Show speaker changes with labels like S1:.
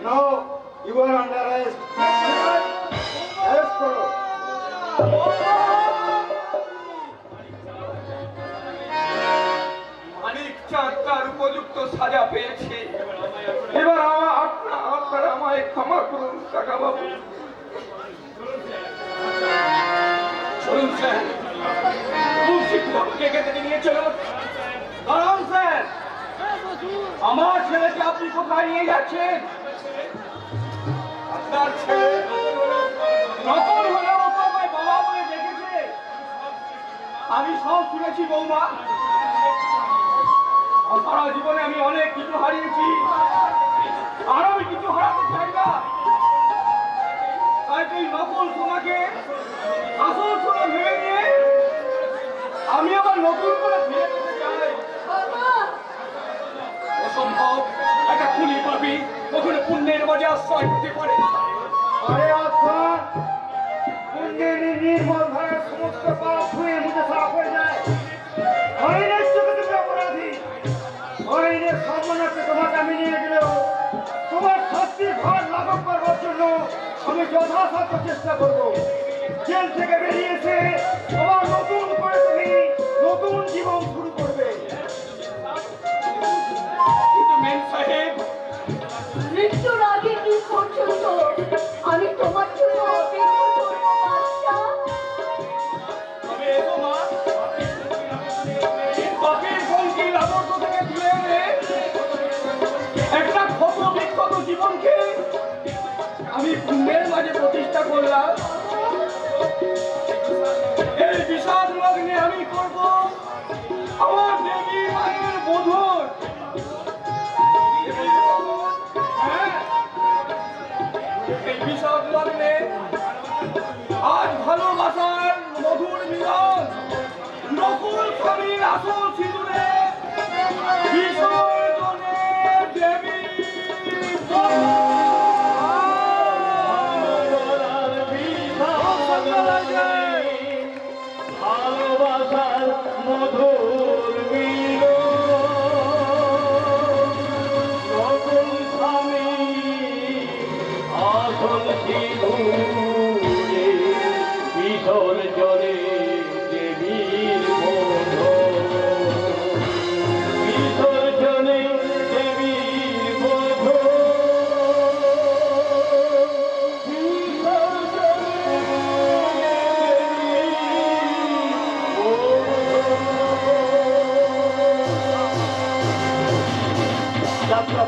S1: No, you are under arrest. Arrest করো।
S2: মানিক চাঁদ তার উপযুক্ত সাজা পেয়েছে। এবার আপনারা আমায় ক্ষমা করুন কাকা বাবু। চলুন স্যার, নিয়ে চলুন। দাঁড়ান স্যার, আমার ছেলেকে আপনি কোথায় নিয়ে যাচ্ছেন? আপনার ছেলে নতুন হলেও তো আমায় বাবা বলে ডেকেছে। আমি সব শুনেছি বৌমা। সারা জীবনে আমি অনেক কিছু হারিয়েছি, আর আমি কিছু হারাতে চাই না। তাই তুই নকল সোনাকে আসল সোনা ভেবে নিয়ে আমি আবার নতুন করে ফিরে পেতে চাই। অসম্ভব, একটা খুনি পাবি কখনো পুণ্যের মাঝে আশ্রয় হতে পারে।
S1: আরে আচ্ছা, পুণ্যের নির্মল ধারার সমস্ত পাপ ধুয়ে মুছে সাফ হয়ে যায়। আইনের চোখে তুমি অপরাধী। আইনের সম্মানার্থে তোমাকে আমি নিয়ে গেলেও তোমার শাস্তির ভার লাঘব করবার জন্য আমি যথাসাধ্য চেষ্টা করবো। জেল থেকে বেরিয়েছে আবার নতুন করে তুমি নতুন জীবন শুরু করবে।
S2: কিন্তু মেম সাহেব,
S3: মৃত্যুর আগে কি পর্যন্ত আমি তোমার জন্য অপেক্ষা করবো বাদশাহ।
S2: তবে এসো মা, পাপের কলঙ্কির আবর্ত থেকে তুলে এনে একটা ক্ষত বিক্ষত জীবনকে আমি পুণ্যের মাঝে প্রতিষ্ঠা করলাম। এই বিষাদ লগ্নে আমি করব আমার দেবী মায়ের বোধন। হ্যাঁ, এই বিষাদ লগ্নে আজ ভালোবাসার মধুর মিলন, নকুল স্বামীর আসল সিঁদুরে বিসর্জনে দেবী
S4: ভালোবাসার মধুর নতুন স্বামী আসল সিঁদুরে বিসর্জনে দেবীর বিসর্জনে দেবীর যাত্রা